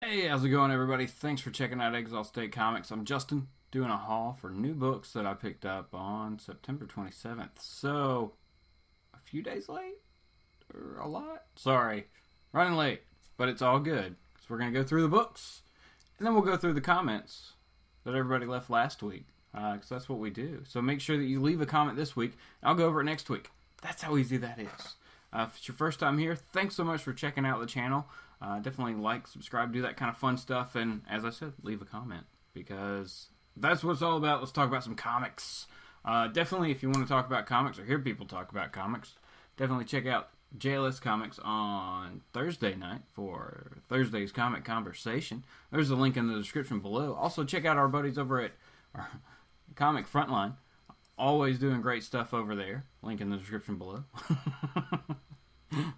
Hey, how's it going, everybody? Thanks for checking out Exilestate Comics. I'm Justin, doing a haul for new books that I picked up on September 27th. So, a few days late? Or a lot? Sorry, running late, but it's all good, because we're going to go through the books, and then we'll go through the comments that everybody left last week, because that's what we do. So make sure that you leave a comment this week, and I'll go over it next week. That's how easy that is. If it's your first time here, thanks so much for checking out the channel. Definitely like, subscribe, do that kind of fun stuff, and as I said, leave a comment, because that's what it's all about. Let's talk about some comics. Definitely, if you want to talk about comics or hear people talk about comics, definitely check out JLS Comics on Thursday night for Thursday's ComiConversation. There's a link in the description below. Also, check out our buddies over at ComicFrontline. Always doing great stuff over there. Link in the description below.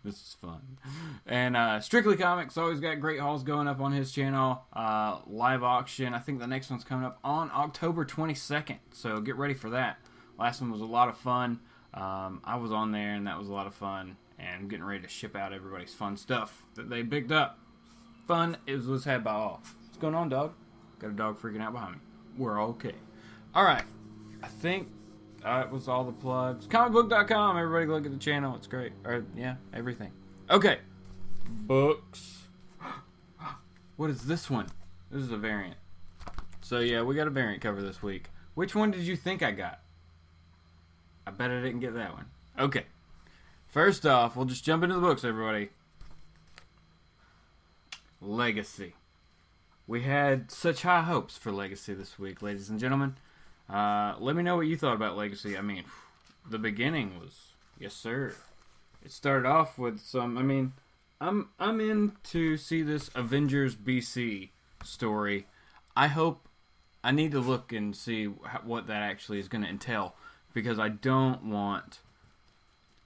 This is fun. And Strictly Comics always got great hauls going up on his channel. Live auction. I think the next one's coming up on October 22nd. So get ready for that. Last one was a lot of fun. I was on there and that was a lot of fun. And I'm getting ready to ship out everybody's fun stuff that they picked up. Fun was had by all. What's going on, dog? Got a dog freaking out behind me. We're okay. Alright. I think that was all the plugs. Comicbook.com. Everybody look at the channel. It's great. Or, yeah, everything. Okay. Books. What is this one? This is a variant. So, yeah, we got a variant cover this week. Which one did you think I got? I bet I didn't get that one. Okay. First off, we'll just jump into the books, everybody. Legacy. We had such high hopes for Legacy this week, ladies and gentlemen. Let me know what you thought about Legacy. I mean, the beginning was, yes sir. It started off with some, I mean, I'm in to see this Avengers BC story. I need to look and see what that actually is going to entail, because I don't want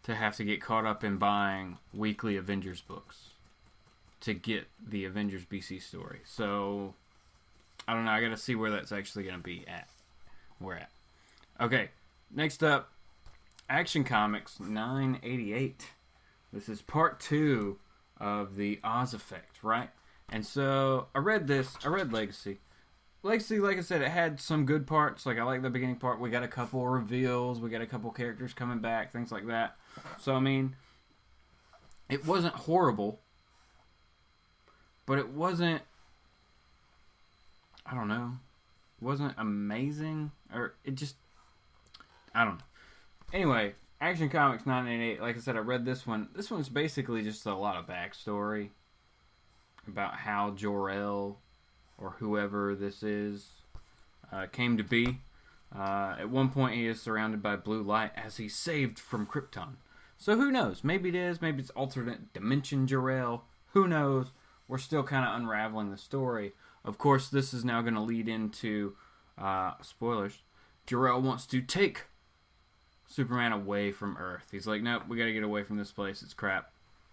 to have to get caught up in buying weekly Avengers books to get the Avengers BC story. So, I don't know, I got to see where that's actually going to be at. We're at. Okay, next up, Action Comics 988. This is part 2 of the Oz Effect, right? And so, I read Legacy. Legacy, like I said, it had some good parts. Like, I like the beginning part. We got a couple reveals. We got a couple characters coming back, things like that. So, I mean, it wasn't horrible, but it wasn't, I don't know, wasn't amazing, or it just, I don't know. Anyway, Action Comics 988, like I said, I read this one. This one's basically just a lot of backstory about how Jor-El, or whoever this is, came to be. At one point, he is surrounded by blue light as he's saved from Krypton. So who knows? Maybe it is. Maybe it's alternate dimension Jor-El. Who knows? We're still kind of unraveling the story. Of course, this is now going to lead into, spoilers, Jor-El wants to take Superman away from Earth. He's like, nope, we got to get away from this place. It's crap.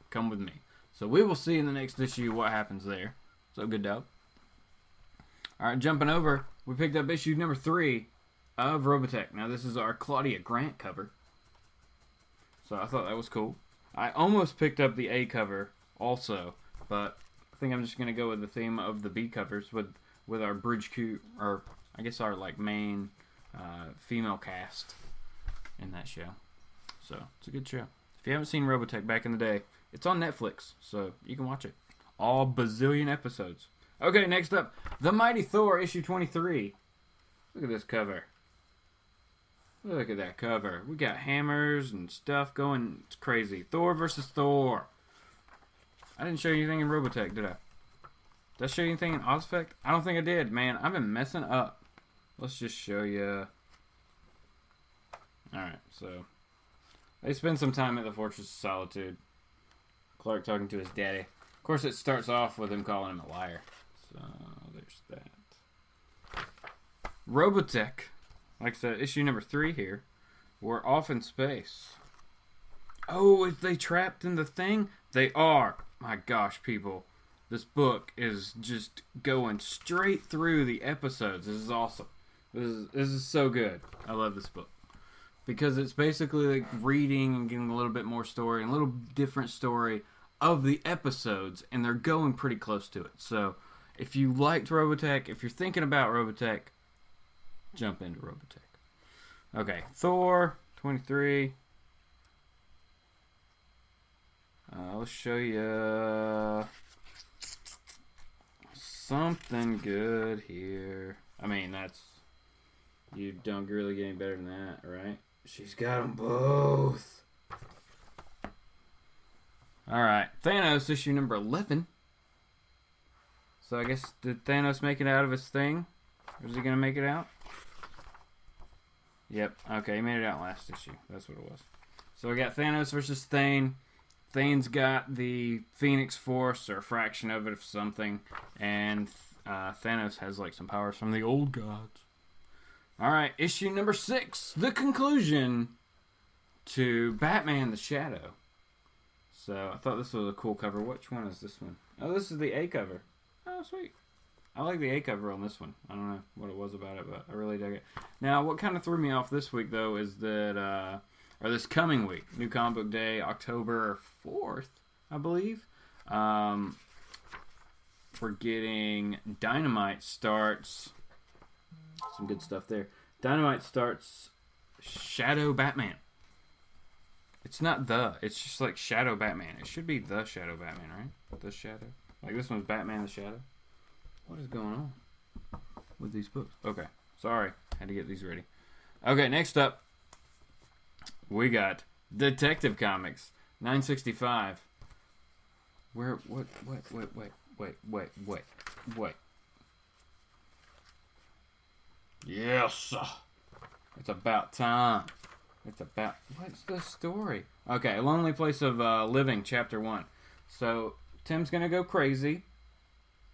Come with me. So we will see in the next issue what happens there. So good dog. Alright, jumping over, we picked up issue number 3 of Robotech. Now this is our Claudia Grant cover. So I thought that was cool. I almost picked up the A cover also, but I think I'm just going to go with the theme of the B covers with our bridge crew, or I guess our like main female cast in that show. So it's a good show. If you haven't seen Robotech back in the day, it's on Netflix, so you can watch it. All bazillion episodes. Okay, next up, The Mighty Thor, issue 23. Look at this cover. Look at that cover. We got hammers and stuff going. It's crazy. Thor versus Thor. I didn't show you anything in Robotech, did I? Did I show you anything in Oz Effect? I don't think I did, man. I've been messing up. Let's just show you. Alright, so they spend some time at the Fortress of Solitude. Clark talking to his daddy. Of course, it starts off with him calling him a liar. So, there's that. Robotech, like I said, issue number 3 here. We're off in space. Oh, is they trapped in the thing? They are. My gosh, people. This book is just going straight through the episodes. This is awesome. This is so good. I love this book. Because it's basically like reading and getting a little bit more story, and a little different story of the episodes, and they're going pretty close to it. So If you liked Robotech, if you're thinking about Robotech, jump into Robotech. Okay, Thor 23. I'll show you something good here. I mean, you don't really get any better than that, right? She's got them both. Alright, Thanos issue number 11. So I guess, did Thanos make it out of his thing? Or is he going to make it out? Yep, okay, he made it out last issue. That's what it was. So we got Thanos versus Thane. Thane's got the Phoenix Force, or a fraction of it, of something. And Thanos has like some powers from the old gods. Alright, issue number 6. The conclusion to Batman the Shadow. So I thought this was a cool cover. Which one is this one? Oh, this is the A cover. Oh, sweet. I like the A cover on this one. I don't know what it was about it, but I really dug it. Now, what kind of threw me off this week, though, is that, or this coming week, New Comic Book Day, October 4th, I believe, we're getting Dynamite starts, some good stuff there. Dynamite starts Shadow Batman. It's not it's just like Shadow Batman. It should be the Shadow Batman, right? The Shadow. Like this one's Batman the Shadow. What is going on with these books? Okay, sorry. Had to get these ready. Okay, next up, we got Detective Comics 965. Wait. Yes! It's about time. What's the story? Okay, A Lonely Place of Living, Chapter 1. So, Tim's going to go crazy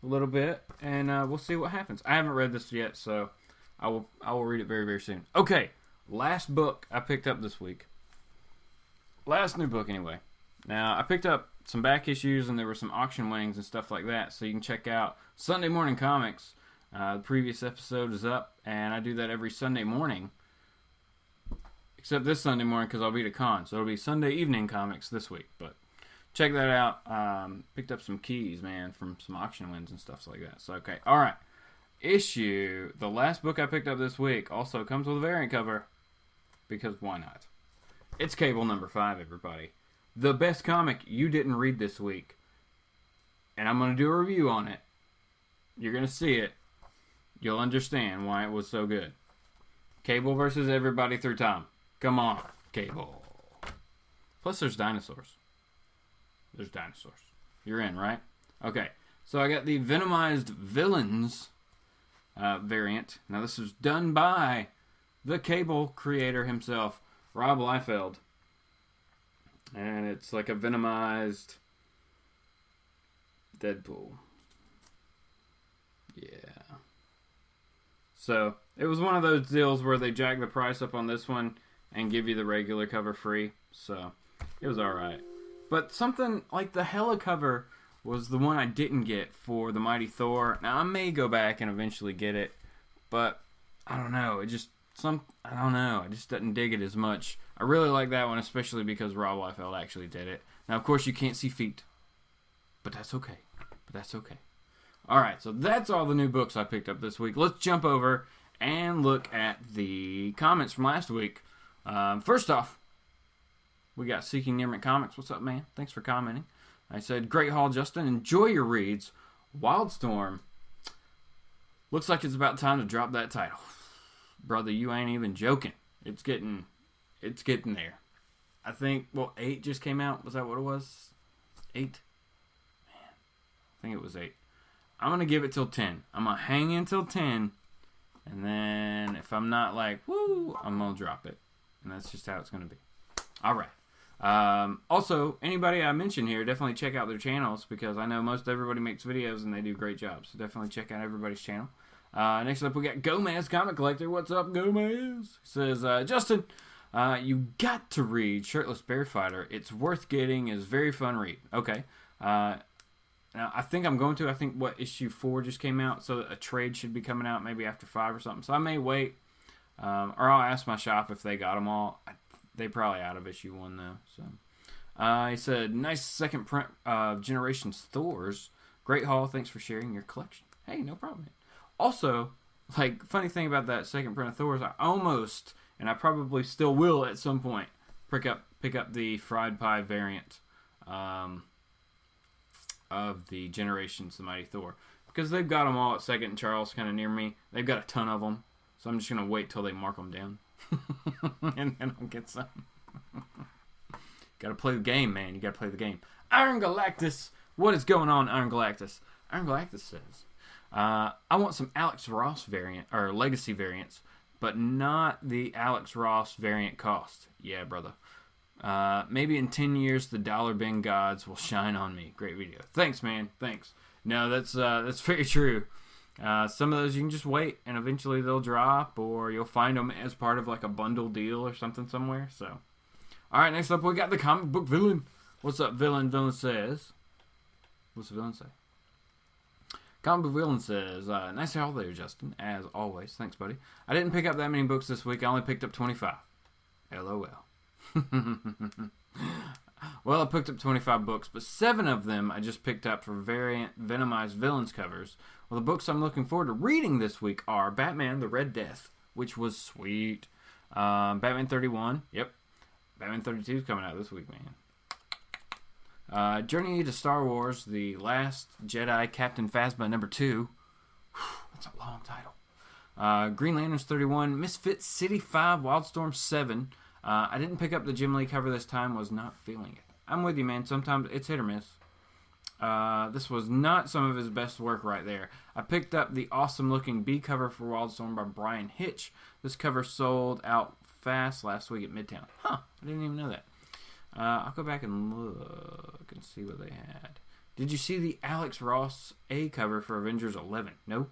a little bit, and we'll see what happens. I haven't read this yet, so I will read it very, very soon. Okay, last book I picked up this week. Last new book, anyway. Now, I picked up some back issues, and there were some auction winnings and stuff like that, so you can check out Sunday Morning Comics. The previous episode is up, and I do that every Sunday morning. Except this Sunday morning because I'll be at a con. So it'll be Sunday evening comics this week. But check that out. Picked up some keys, man, from some auction wins and stuff like that. So, okay. All right. The last book I picked up this week also comes with a variant cover. Because why not? It's Cable number 5, everybody. The best comic you didn't read this week. And I'm going to do a review on it. You're going to see it. You'll understand why it was so good. Cable versus everybody through time. Come on, Cable. Plus, there's dinosaurs. You're in, right? Okay, so I got the Venomized Villains variant. Now, this was done by the Cable creator himself, Rob Liefeld. And it's like a Venomized Deadpool. Yeah. So, it was one of those deals where they jack the price up on this one and give you the regular cover free. So, it was alright. But something like the Hela cover was the one I didn't get for the Mighty Thor. Now, I may go back and eventually get it. But, I don't know. I just didn't dig it as much. I really like that one, especially because Rob Liefeld actually did it. Now, of course, you can't see feet. But that's okay. Alright, so that's all the new books I picked up this week. Let's jump over and look at the comments from last week. First off, we got Seeking Nearment Comics. What's up, man? Thanks for commenting. I said, great haul, Justin. Enjoy your reads. Wildstorm. Looks like it's about time to drop that title. Brother, you ain't even joking. It's getting there. I think, 8 just came out. Was that what it was? 8? Man, I think it was 8. I'm going to give it till 10. I'm going to hang in till 10. And then if I'm not like, woo, I'm going to drop it. And that's just how it's going to be. All right. Also, anybody I mention here, definitely check out their channels because I know most everybody makes videos and they do great jobs. So definitely check out everybody's channel. Next up, we got Gomez Comic Collector. What's up, Gomez? He says, Justin, you got to read Shirtless Bear Fighter. It's worth getting. It's a very fun read. Okay. Now, I think I'm going to. I think, issue 4 just came out, so a trade should be coming out maybe after 5 or something. So I may wait, or I'll ask my shop if they got them all. They probably out of issue 1, though. So, he said, nice second print of Generations Thors. Great haul. Thanks for sharing your collection. Hey, no problem. Also, like, funny thing about that second print of Thor is I almost, and I probably still will at some point, pick up the fried pie variant of the Generations, the Mighty Thor. Because they've got them all at Second and Charles kind of near me. They've got a ton of them. So I'm just going to wait till they mark them down. And then I'll get some. Got to play the game, man. You got to play the game. Iron Galactus. What is going on, Iron Galactus? Iron Galactus says, I want some Alex Ross variant, or legacy variants, but not the Alex Ross variant cost. Yeah, brother. Maybe in 10 years, the dollar bin gods will shine on me. Great video. Thanks, man. Thanks. No, that's very true. Some of those you can just wait, and eventually they'll drop, or you'll find them as part of like a bundle deal or something somewhere. So, all right, next up we got the comic book villain. What's up, villain? Villain says, what's the villain say? Comic book villain says, nice to have you there, Justin, as always. Thanks, buddy. I didn't pick up that many books this week. I only picked up 25. LOL. Well, I picked up 25 books, but 7 of them I just picked up for variant Venomized Villains covers. Well, the books I'm looking forward to reading this week are Batman the Red Death, which was sweet. Batman 31, yep. Batman 32 is coming out this week, man. Journey to Star Wars, The Last Jedi, Captain Phasma number 2. That's a long title. Green Lanterns 31, Misfit City 5, Wildstorm 7. I didn't pick up the Jim Lee cover this time, was not feeling it. I'm with you, man. Sometimes it's hit or miss. This was not some of his best work right there. I picked up the awesome-looking B cover for Wildstorm by Brian Hitch. This cover sold out fast last week at Midtown. Huh, I didn't even know that. I'll go back and look and see what they had. Did you see the Alex Ross A cover for Avengers 11? Nope.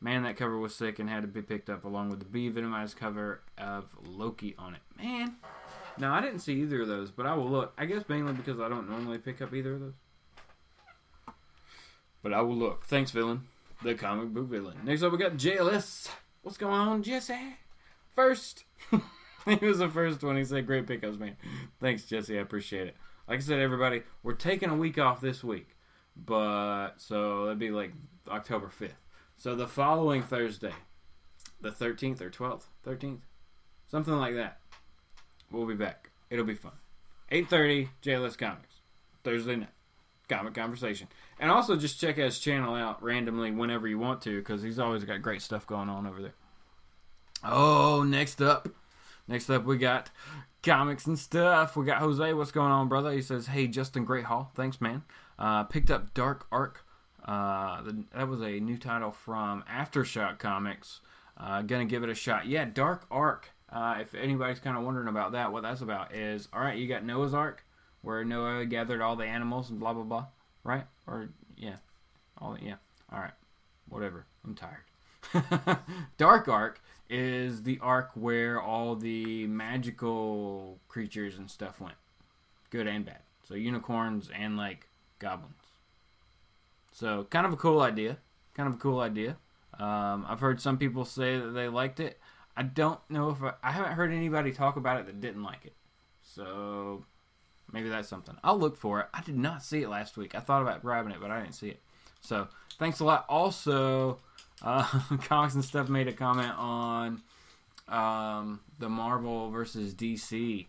Man, that cover was sick and had to be picked up along with the B Venomized cover of Loki on it. Man. No, I didn't see either of those, but I will look. I guess mainly because I don't normally pick up either of those. But I will look. Thanks, villain. The comic book villain. Next up, we got JLS. What's going on, Jesse? First. He was the first one. He said, great pickups, man. Thanks, Jesse. I appreciate it. Like I said, everybody, we're taking a week off this week. So that'd be like October 5th. So the following Thursday, the 13th or 12th, 13th, something like that, we'll be back. It'll be fun. 8:30, JLS Comics, Thursday night, Comic Conversation. And also just check his channel out randomly whenever you want to, because he's always got great stuff going on over there. Oh, next up we got comics and stuff. We got Jose. What's going on, brother? He says, hey, Justin, great haul. Thanks, man. Picked up Dark Arc. That was a new title from Aftershock Comics. Gonna give it a shot. Yeah, Dark Ark. If anybody's kind of wondering about that, what that's about is, alright, you got Noah's Ark, where Noah gathered all the animals and blah, blah, blah. Right? Or, yeah. Alright. Whatever. I'm tired. Dark Ark is the arc where all the magical creatures and stuff went. Good and bad. So unicorns and, like, goblins. So, kind of a cool idea. I've heard some people say that they liked it. I don't know if I haven't heard anybody talk about it that didn't like it. So, maybe that's something. I'll look for it. I did not see it last week. I thought about grabbing it, but I didn't see it. So, thanks a lot. Also, Comics and Stuff made a comment on the Marvel versus DC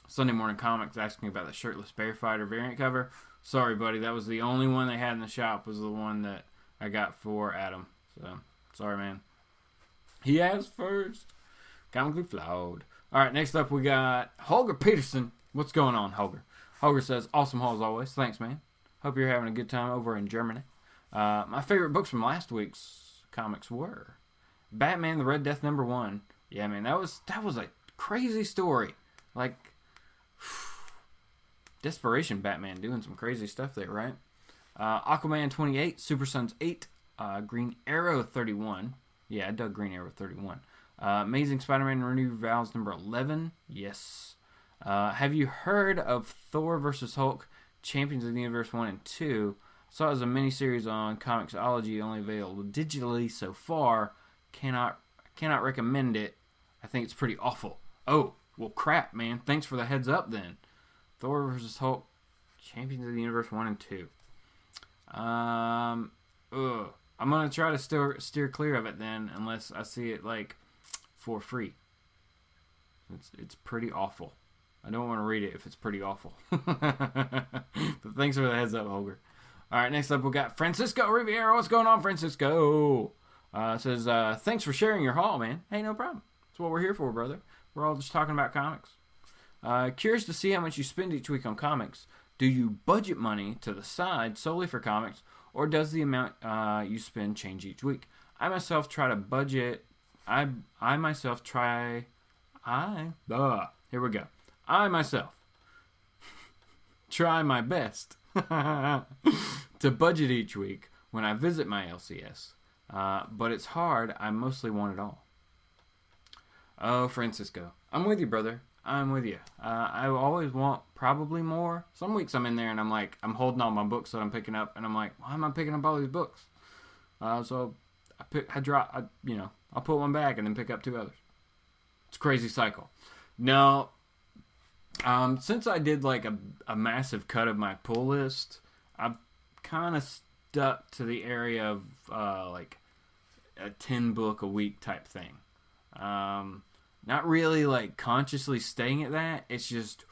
Sunday Morning Comics, asking about the shirtless bear fighter variant cover. Sorry, buddy. That was the only one they had in the shop. Was the one that I got for Adam. So, sorry, man. He asked first. Comically flawed. All right, next up we got Holger Peterson. What's going on, Holger? Holger says, awesome haul as always. Thanks, man. Hope you're having a good time over in Germany. My favorite books from last week's comics were Batman the Red Death number 1. Yeah, man, that was a crazy story. Like, Desperation Batman doing some crazy stuff there, right? Aquaman 28, Super Sons 8, Green Arrow 31. Yeah, I dug Green Arrow 31. Amazing Spider-Man Renewed Vows number 11. Yes. Have you heard of Thor vs. Hulk, Champions of the Universe 1 and 2? Saw it as a miniseries on Comixology, only available digitally so far. Cannot recommend it. I think it's pretty awful. Oh, well, crap, man. Thanks for the heads up, then. Thor vs. Hulk, Champions of the Universe 1 and 2. I'm gonna try to steer clear of it then, unless I see it like for free. It's pretty awful. I don't want to read it if it's pretty awful. But thanks for the heads up, Holger. All right, next up we got Francisco Riviera. What's going on, Francisco? Says, thanks for sharing your haul, man. Hey, no problem. That's what we're here for, brother. We're all just talking about comics. Curious to see how much you spend each week on comics. Do you budget money to the side solely for comics, or does the amount you spend change each week? I myself try to budget. Here we go. I myself try my best to budget each week when I visit my LCS. But it's hard. I mostly want it all. Oh, Francisco. I'm with you, brother. I'm with you. I always want probably more. Some weeks I'm in there and I'm like, I'm holding all my books that I'm picking up, and I'm like, why am I picking up all these books? So I'll put one back and then pick up 2 others. It's a crazy cycle. No, since I did like a massive cut of my pull list, I've kind of stuck to the area of like a 10 book a week type thing. Not really like consciously staying at that. It's just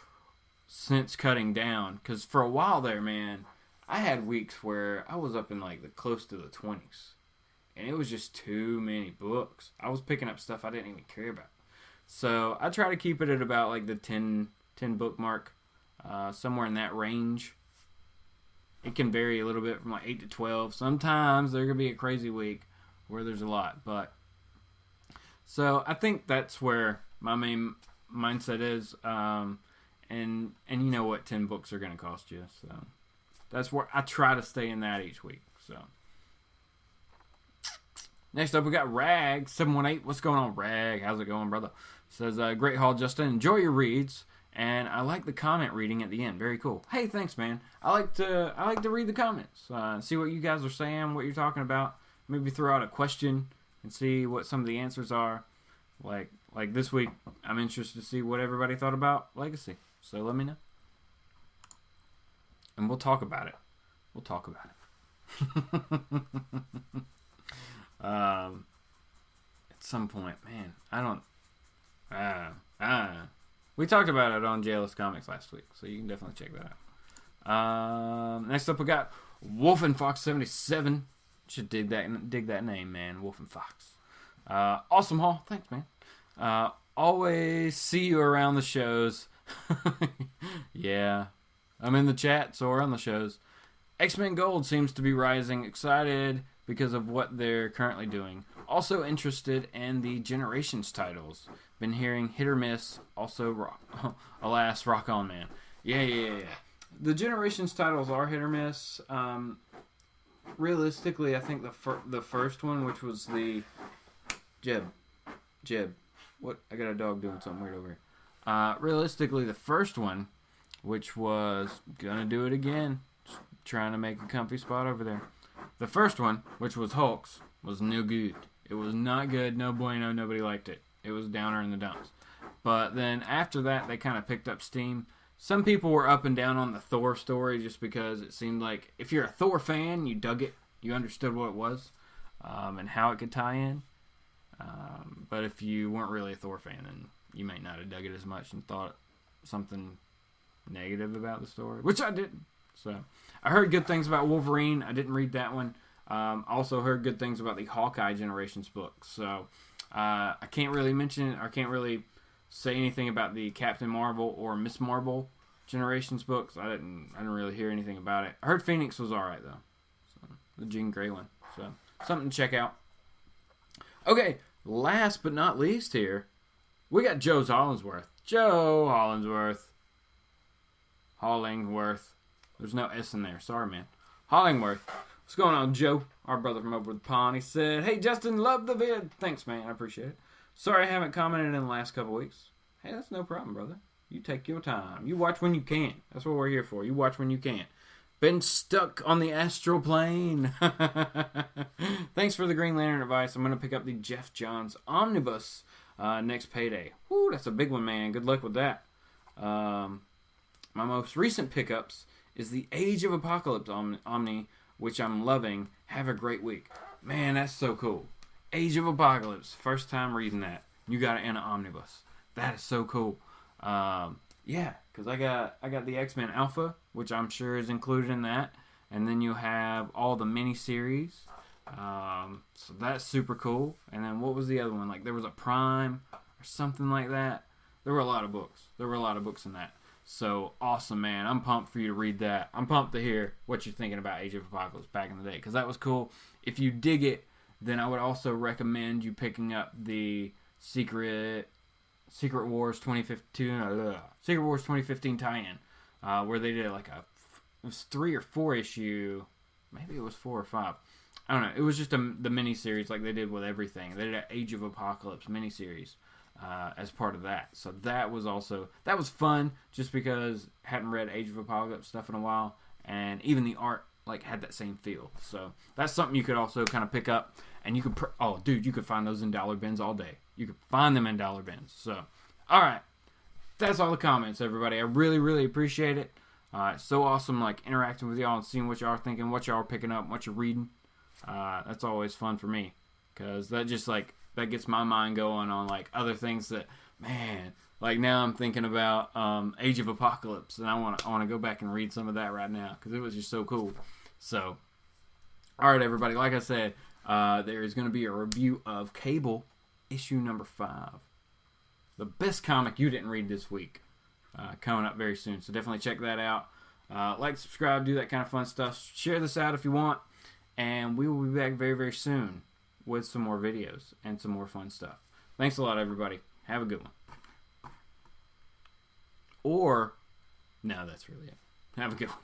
since cutting down, because for a while there, man, I had weeks where I was up in like the close to the 20s, and it was just too many books. I was picking up stuff I didn't even care about. So I try to keep it at about like the 10 book mark, somewhere in that range. It can vary a little bit from like 8 to 12. Sometimes there could be a crazy week where there's a lot, but so I think that's where my main mindset is. And you know what 10 books are going to cost you, so that's where I try to stay in that each week. So next up we got Rag 718. What's going on, Rag? How's it going, brother? Says, great haul, Justin. Enjoy your reads, and I like the comment reading at the end. Very cool. Hey, thanks, man. I like to read the comments, see what you guys are saying, what you're talking about. Maybe throw out a question and see what some of the answers are. Like this week, I'm interested to see what everybody thought about Legacy. So let me know, and we'll talk about it. At some point, man. I don't. We talked about it on JLS Comics last week, so you can definitely check that out. Next up, we got Wolf and Fox 77. Should dig that name, man. Wolf and Fox. Awesome haul. Thanks, man. Always see you around the shows. Yeah, I'm in the chat, so we're on the shows. X-Men Gold seems to be rising. Excited because of what they're currently doing. Also interested in the Generations titles. Been hearing hit or miss. Also, alas, rock on, man. Yeah. The Generations titles are hit or miss. Realistically, I think the first one, which was the Jeb. What? I got a dog doing something weird over here. Realistically, the first one, which was gonna do it again, just trying to make a comfy spot over there. The first one, which was Hulk's, was no good. It was not good. No bueno. Nobody liked it. It was downer in the dumps. But then after that, they kind of picked up steam. Some people were up and down on the Thor story just because it seemed like if you're a Thor fan, you dug it. You understood what it was and how it could tie in. But if you weren't really a Thor fan, then you might not have dug it as much and thought something negative about the story, which I didn't. So I heard good things about Wolverine. I didn't read that one. Also heard good things about the Hawkeye Generations book. So I can't really mention, or can't really say anything about the Captain Marvel or Miss Marvel Generations books. I didn't really hear anything about it. I heard Phoenix was alright though. So, the Jean Grey one. So something to check out. Okay, last but not least here, we got Joe's Hollingsworth. Joe Hollingworth. There's no S in there. Sorry, man. Hollingworth. What's going on, Joe? Our brother from over the pond. He said, hey, Justin, love the vid. Thanks, man. I appreciate it. Sorry I haven't commented in the last couple weeks. Hey, that's no problem, brother. You take your time. You watch when you can. That's what we're here for. You watch when you can. Been stuck on the astral plane. Thanks for the Green Lantern advice. I'm going to pick up the Jeff Johns Omnibus next payday. Woo, that's a big one, man. Good luck with that. My most recent pickups is the Age of Apocalypse Omni, which I'm loving. Have a great week. Man, that's so cool. Age of Apocalypse. First time reading that. You got it in an omnibus. That is so cool. Yeah, because I got the X-Men Alpha, which I'm sure is included in that. And then you have all the miniseries. So that's super cool. And then what was the other one? Like there was a Prime or something like that. There were a lot of books. There were a lot of books in that. So awesome, man. I'm pumped for you to read that. I'm pumped to hear what you're thinking about Age of Apocalypse back in the day, because that was cool. If you dig it, then I would also recommend you picking up the Secret Wars 2015 tie-in, where they did like it was 3 or 4 issue, maybe it was 4 or 5. I don't know. It was just the miniseries like they did with everything. They did an Age of Apocalypse miniseries as part of that. So that was fun, just because I hadn't read Age of Apocalypse stuff in a while, and even the art like had that same feel. So that's something you could also kind of pick up, and you could you could find those in dollar bins all day. You could find them in dollar bins. So all right, that's all the comments, everybody. I really, really appreciate it. It's so awesome, like interacting with y'all and seeing what y'all are thinking, what y'all are picking up, what you're reading. That's always fun for me, because that just like that gets my mind going on like other things that, man, like now I'm thinking about Age of Apocalypse, and I want to go back and read some of that right now, because it was just so cool. So all right, everybody, like I said, there is going to be a review of Cable issue number 5, the best comic you didn't read this week, coming up very soon. So definitely check that out. Like, subscribe, do that kind of fun stuff. Share this out if you want, and we will be back very, very soon with some more videos and some more fun stuff. Thanks a lot, everybody. Have a good one. Or, no, that's really it. Have a good one.